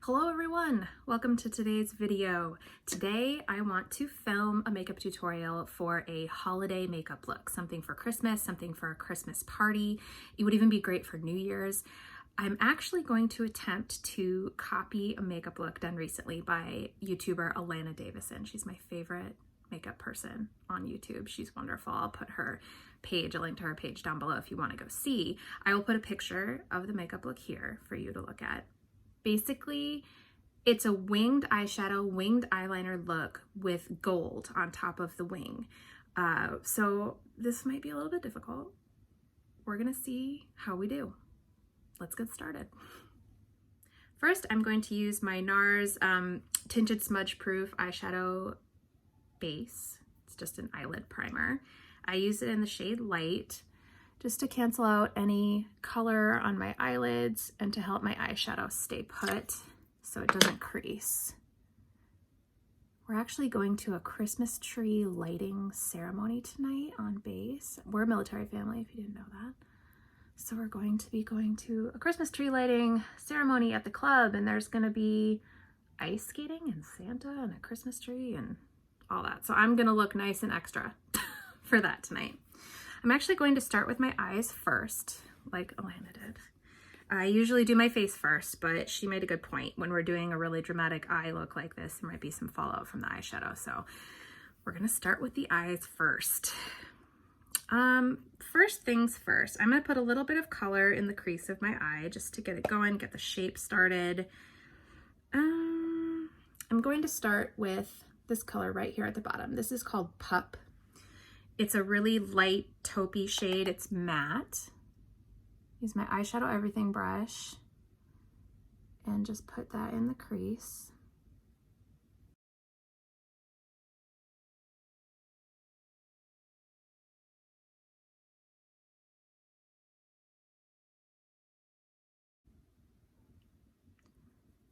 Hello everyone, welcome to today's video. Today I want to film a makeup tutorial for a holiday makeup look, something for Christmas, something for a Christmas party. It would even be great for New Year's. I'm actually going to attempt to copy a makeup look done recently by YouTuber Allana Davison. She's my favorite makeup person on YouTube. She's wonderful. I'll put her page, a link to her page down below if you want to go see. I will put a picture of the makeup look here for you to look at. Basically, it's a winged eyeshadow, winged eyeliner look with gold on top of the wing. So this might be a little bit difficult. We're gonna see how we do. Let's get started. First, I'm going to use my NARS Tinted Smudge Proof eyeshadow base. It's just an eyelid primer. I use it in the shade Light, just to cancel out any color on my eyelids and to help my eyeshadow stay put so it doesn't crease. We're actually going to a Christmas tree lighting ceremony tonight on base. We're a military family, if you didn't know that. So we're going to be going to a Christmas tree lighting ceremony at the club, and there's gonna be ice skating and Santa and a Christmas tree and all that. So I'm gonna look nice and extra for that tonight. I'm actually going to start with my eyes first, like Allana did. I usually do my face first, but she made a good point. When we're doing a really dramatic eye look like this, there might be some fallout from the eyeshadow. So we're gonna start with the eyes first. First things first, I'm gonna put a little bit of color in the crease of my eye just to get it going, get the shape started. I'm going to start with this color right here at the bottom. This is called Pup. It's a really light taupey shade. It's matte. Use my eyeshadow everything brush and just put that in the crease.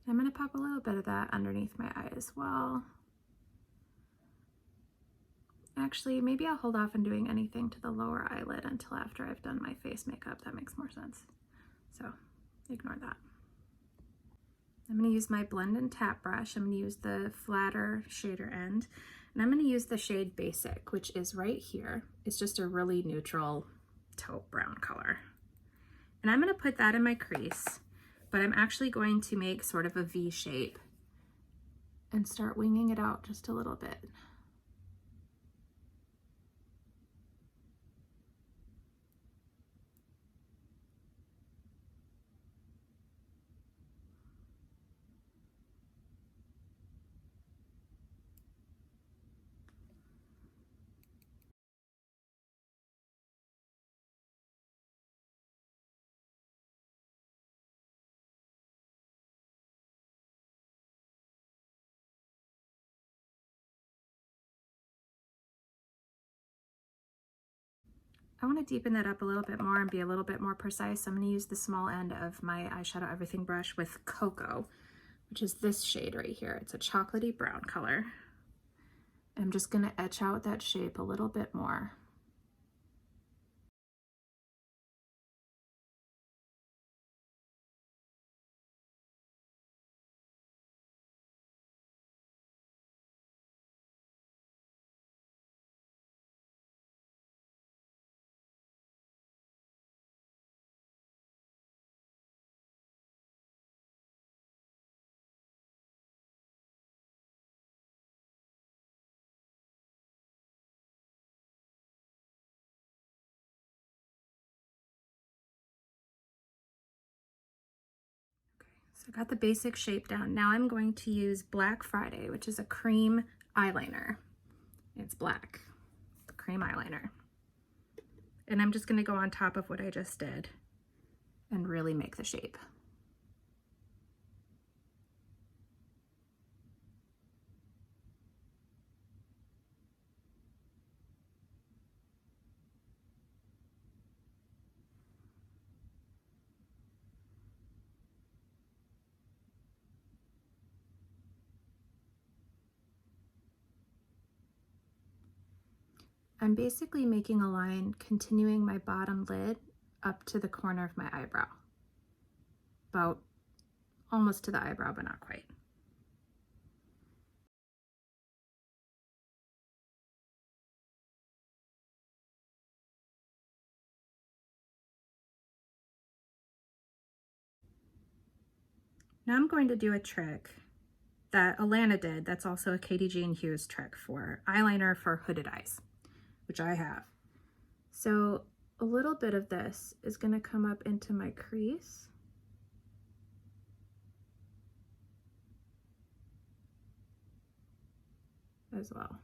I'm going to pop a little bit of that underneath my eye as well. Actually, maybe I'll hold off on doing anything to the lower eyelid until after I've done my face makeup. That makes more sense. So ignore that. I'm going to use my blend and tap brush. I'm going to use the flatter shader end, and I'm going to use the shade Basic, which is right here. It's just a really neutral taupe brown color. And I'm going to put that in my crease, but I'm actually going to make sort of a V shape and start winging it out just a little bit. I want to deepen that up a little bit more and be a little bit more precise. I'm going to use the small end of my eyeshadow everything brush with Coco, which is this shade right here. It's a chocolatey brown color. I'm just going to etch out that shape a little bit more. So I got the basic shape down. Now I'm going to use Black Friday, which is a cream eyeliner. It's black, the cream eyeliner. And I'm just going to go on top of what I just did and really make the shape. I'm basically making a line continuing my bottom lid up to the corner of my eyebrow, about almost to the eyebrow, but not quite. Now I'm going to do a trick that Allana did. That's also a Katie Jean Hughes trick for eyeliner for hooded eyes, which I have. So a little bit of this is going to come up into my crease. As well.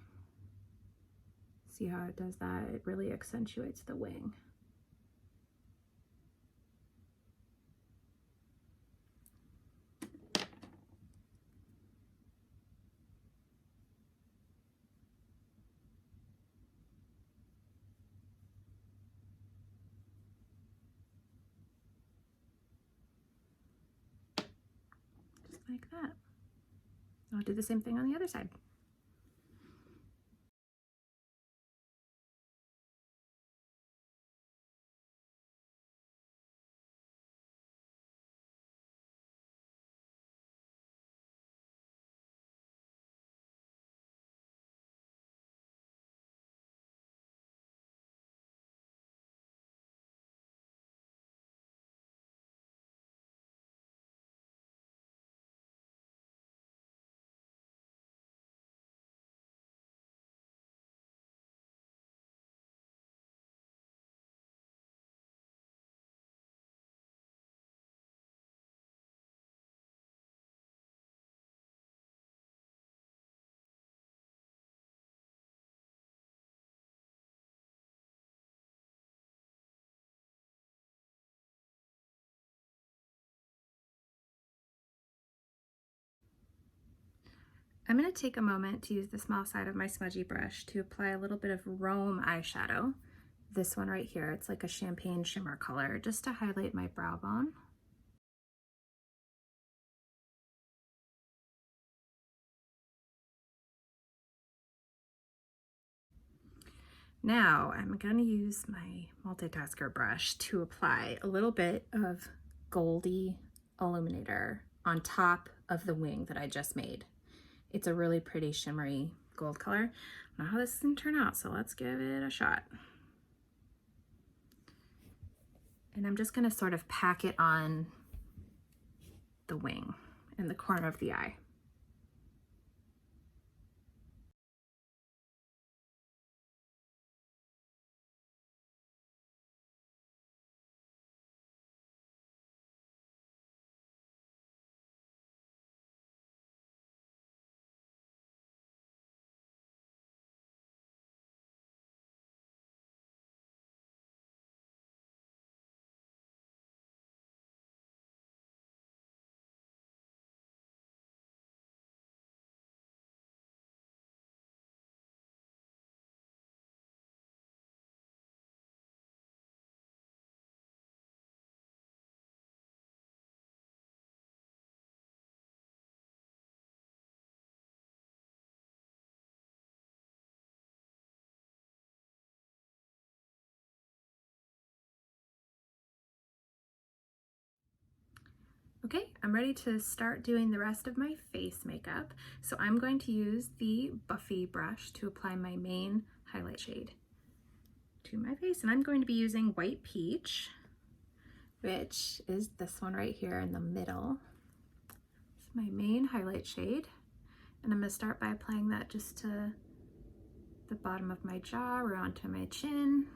See how it does that? It really accentuates the wing. Just like that. I'll do the same thing on the other side. I'm going to take a moment to use the small side of my smudgy brush to apply a little bit of Rome eyeshadow. This one right here, it's like a champagne shimmer color, just to highlight my brow bone. Now I'm going to use my multitasker brush to apply a little bit of Goldie Illuminator on top of the wing that I just made. It's a really pretty shimmery gold color. I don't know how this is going to turn out, so let's give it a shot. And I'm just going to sort of pack it on the wing in the corner of the eye. Okay, I'm ready to start doing the rest of my face makeup. So I'm going to use the Buffy brush to apply my main highlight shade to my face. And I'm going to be using White Peach, which is this one right here in the middle. It's my main highlight shade. And I'm gonna start by applying that just to the bottom of my jaw, around to my chin.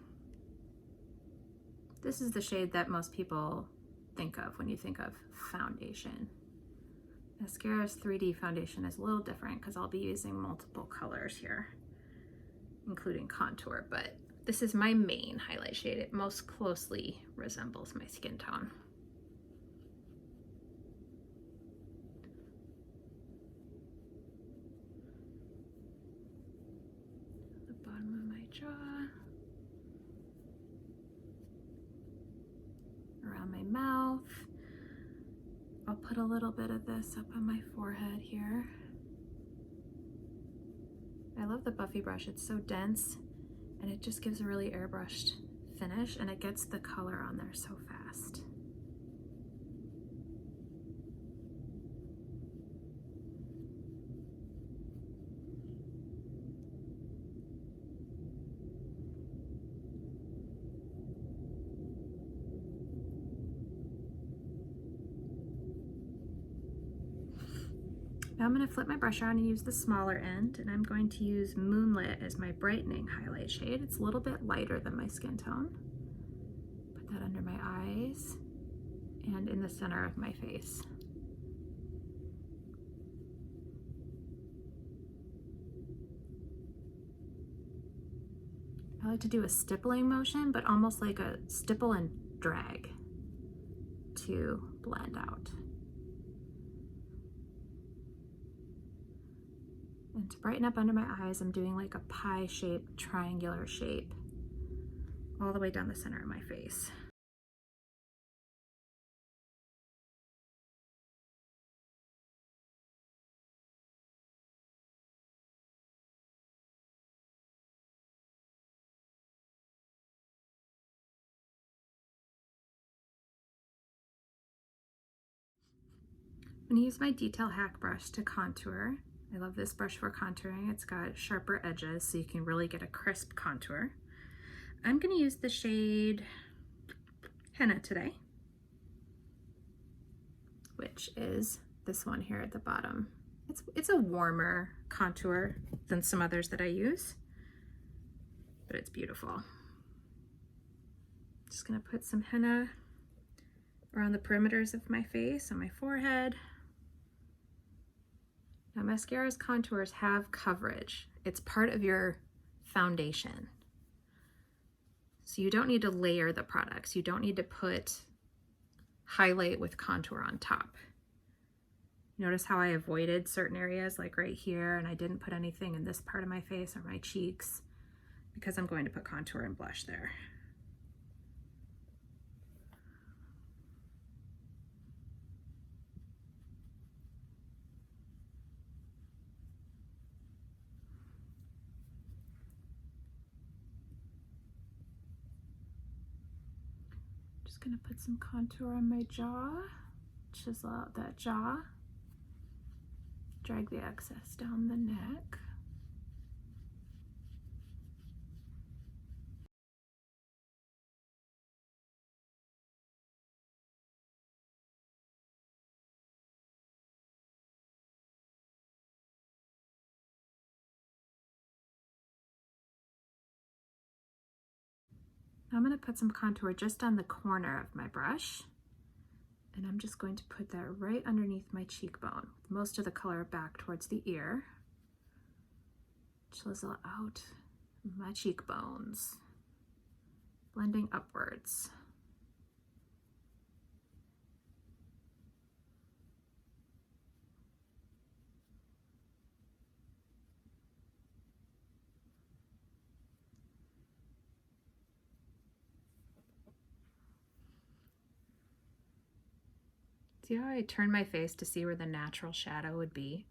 This is the shade that most people think of when you think of foundation. Mascara's 3D foundation is a little different because I'll be using multiple colors here, including contour, but this is my main highlight shade. It most closely resembles my skin tone. The bottom of my jaw, around my mouth. I'll put a little bit of this up on my forehead here. I love the Buffy brush. It's so dense and it just gives a really airbrushed finish and it gets the color on there so fast. Now I'm going to flip my brush around and use the smaller end, and I'm going to use Moonlit as my brightening highlight shade. It's a little bit lighter than my skin tone. Put that under my eyes and in the center of my face. I like to do a stippling motion, but almost like a stipple and drag to blend out. And to brighten up under my eyes, I'm doing like a pie-shaped, triangular shape all the way down the center of my face. I'm going to use my Detail Hack brush to contour. I love this brush for contouring. It's got sharper edges so you can really get a crisp contour. I'm going to use the shade Henna today, which is this one here at the bottom. It's a warmer contour than some others that I use, but it's beautiful. Just going to put some henna around the perimeters of my face, on my forehead. Now, mascara's contours have coverage. It's part of your foundation. So you don't need to layer the products. You don't need to put highlight with contour on top. Notice how I avoided certain areas like right here, and I didn't put anything in this part of my face or my cheeks because I'm going to put contour and blush there. Just gonna put some contour on my jaw, chisel out that jaw, drag the excess down the neck. I'm going to put some contour just on the corner of my brush, and I'm just going to put that right underneath my cheekbone, with most of the color back towards the ear. Chisel out my cheekbones, blending upwards. See how I turn my face to see where the natural shadow would be?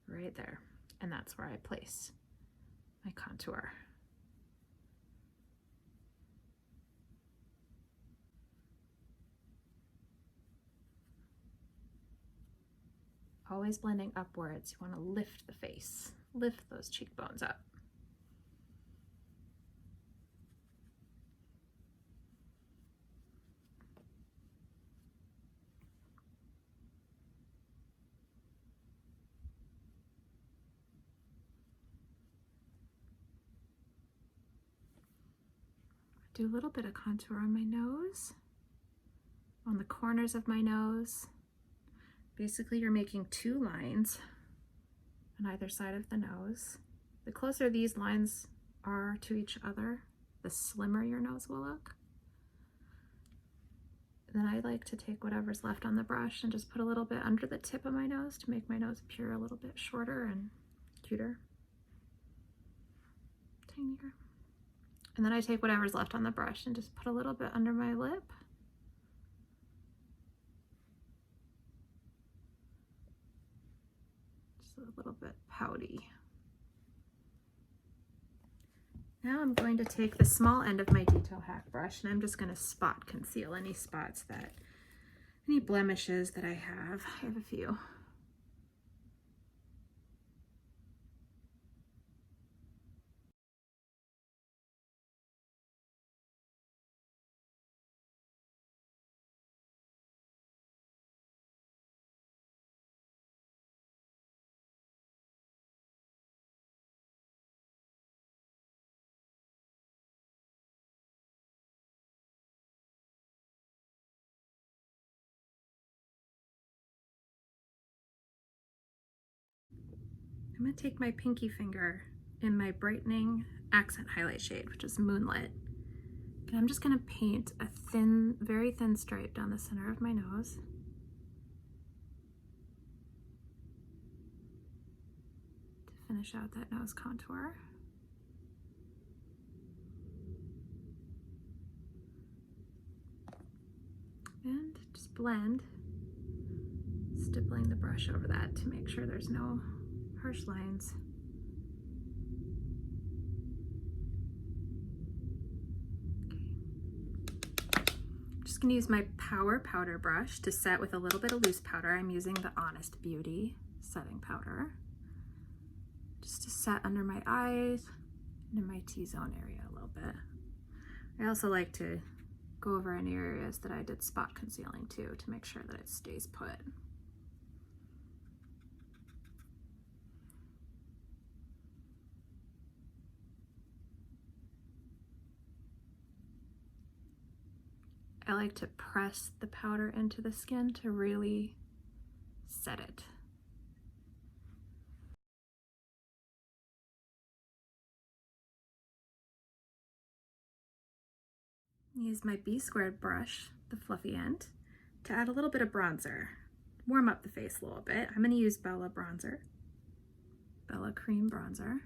Right there. And that's where I place my contour. Always blending upwards. You want to lift the face, lift those cheekbones up. Do a little bit of contour on my nose, on the corners of my nose. Basically, you're making two lines on either side of the nose. The closer these lines are to each other, the slimmer your nose will look. And then I like to take whatever's left on the brush and just put a little bit under the tip of my nose to make my nose appear a little bit shorter and cuter. Tinier. And then I take whatever's left on the brush and just put a little bit under my lip. Just a little bit pouty. Now I'm going to take the small end of my Detail Hack brush and I'm just going to spot conceal any spots that, any blemishes that I have. I have a few. I'm gonna take my pinky finger in my brightening accent highlight shade, which is Moonlit. And I'm just gonna paint a thin, very thin stripe down the center of my nose. To finish out that nose contour. And just blend, stippling the brush over that to make sure there's no harsh lines. Just gonna use my Power Powder brush to set with a little bit of loose powder. I'm using the Honest Beauty setting powder. Just to set under my eyes and in my T-zone area a little bit. I also like to go over any areas that I did spot concealing too, to make sure that it stays put. I like to press the powder into the skin to really set it. Use my B-squared brush, the fluffy end, to add a little bit of bronzer. Warm up the face a little bit. I'm going to use Bella bronzer, Bella cream bronzer.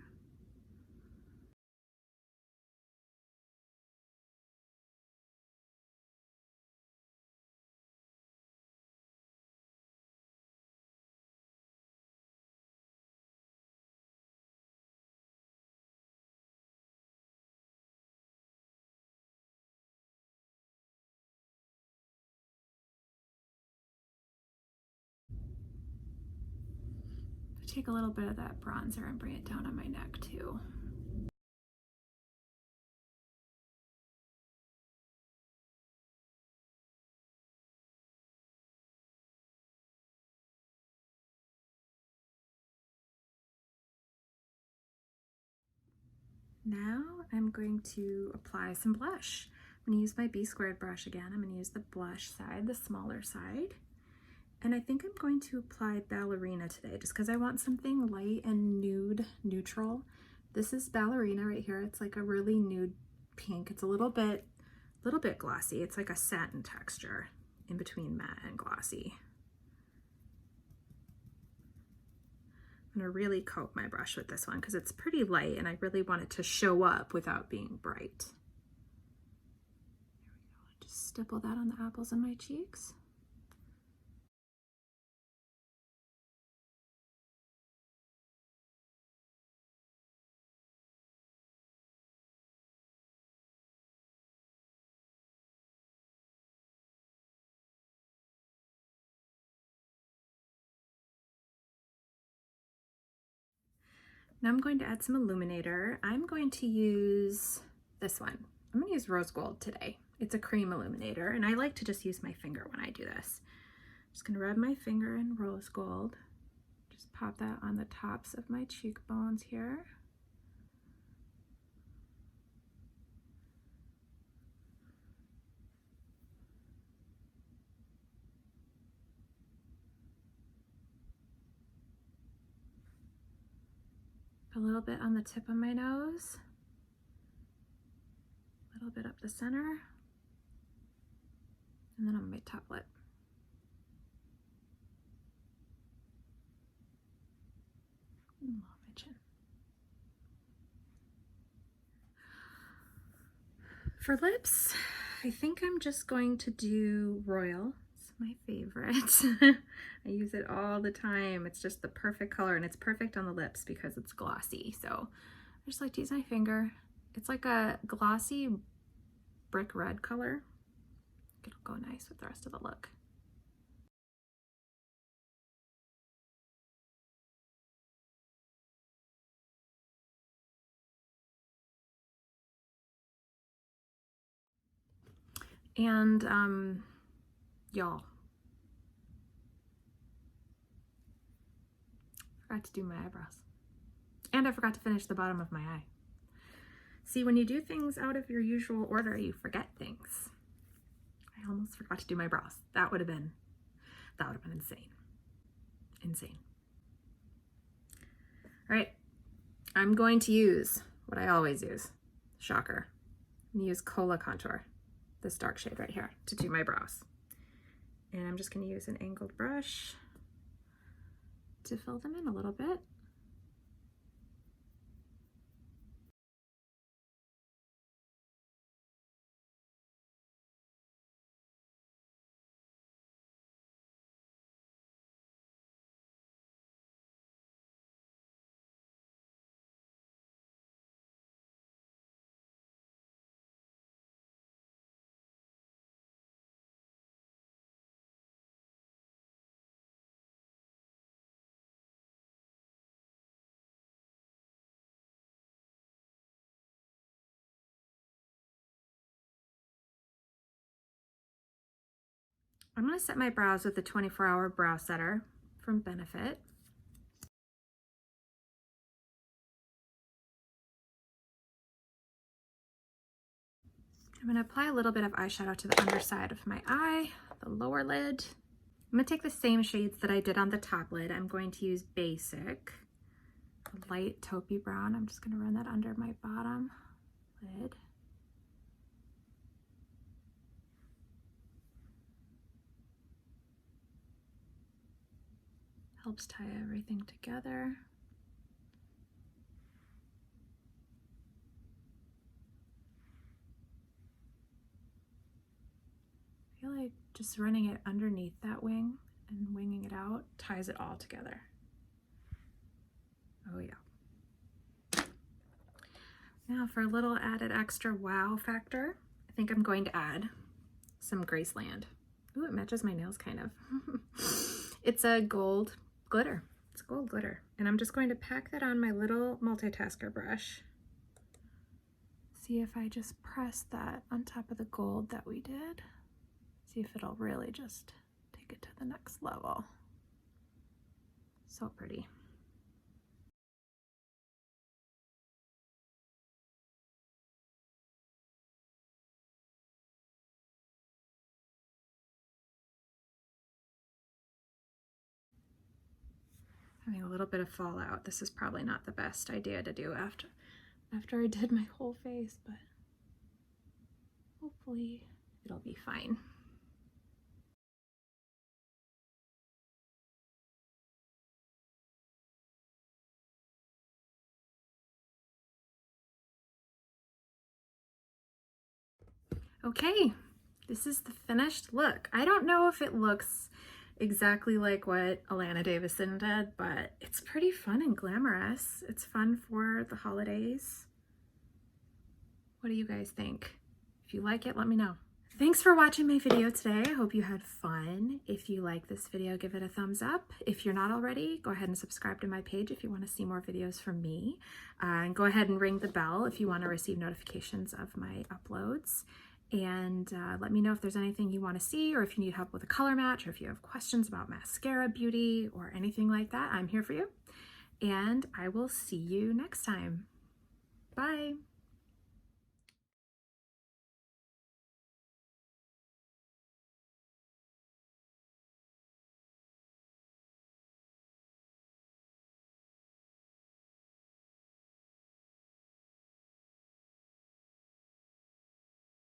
Take a little bit of that bronzer and bring it down on my neck too. Now I'm going to apply some blush. I'm going to use my B-squared brush again. I'm going to use the blush side, the smaller side. And I think I'm going to apply Ballerina today just because I want something light and nude neutral. This is Ballerina right here. It's like a really nude pink. It's a little bit glossy. It's like a satin texture in between matte and glossy. I'm gonna really coat my brush with this one because it's pretty light and I really want it to show up without being bright. There we go. Just stipple that on the apples of my cheeks. Now I'm going to add some illuminator. I'm going to use this one. I'm going to use rose gold today. It's a cream illuminator, and I like to just use my finger when I do this. Just going to rub my finger in rose gold. Just pop that on the tops of my cheekbones here. A little bit on the tip of my nose, a little bit up the center, and then on my top lip. And along my chin. For lips, I think I'm just going to do Royal. It's my favorite. I use it all the time. It's just the perfect color and it's perfect on the lips because it's glossy. So I just like to use my finger. It's like a glossy brick red color. It'll go nice with the rest of the look. And y'all, forgot to do my eyebrows. And I forgot to finish the bottom of my eye. See, when you do things out of your usual order, you forget things. I almost forgot to do my brows. That would have been insane. Insane. All right, I'm going to use what I always use, shocker. I'm gonna use Cola Contour, this dark shade right here, to do my brows. And I'm just gonna use an angled brush to fill them in a little bit. I'm gonna set my brows with the 24-hour brow setter from Benefit. I'm gonna apply a little bit of eyeshadow to the underside of my eye, the lower lid. I'm gonna take the same shades that I did on the top lid. I'm going to use Basic, a light taupey brown. I'm just gonna run that under my bottom lid. Helps tie everything together. I feel like just running it underneath that wing and winging it out ties it all together. Oh yeah. Now for a little added extra wow factor, I think I'm going to add some Graceland. Ooh, it matches my nails kind of. It's a gold glitter. It's gold glitter. And I'm just going to pack that on my little multitasker brush. See if I just press that on top of the gold that we did. See if it'll really just take it to the next level. So pretty. Having a little bit of fallout. This is probably not the best idea to do after I did my whole face, but hopefully it'll be fine. Okay, this is the finished look. I don't know if it looks exactly like what Allana Davison did, but it's pretty fun and glamorous. It's fun for the holidays. What do you guys think? If you like it, let me know. Thanks for watching my video today. I hope you had fun. If you like this video, give it a thumbs up. If you're not already, go ahead and subscribe to my page if you want to see more videos from me. And go ahead and ring the bell if you want to receive notifications of my uploads. And let me know if there's anything you want to see, or if you need help with a color match, or if you have questions about mascara beauty or anything like that. I'm here for you. And I will see you next time. Bye.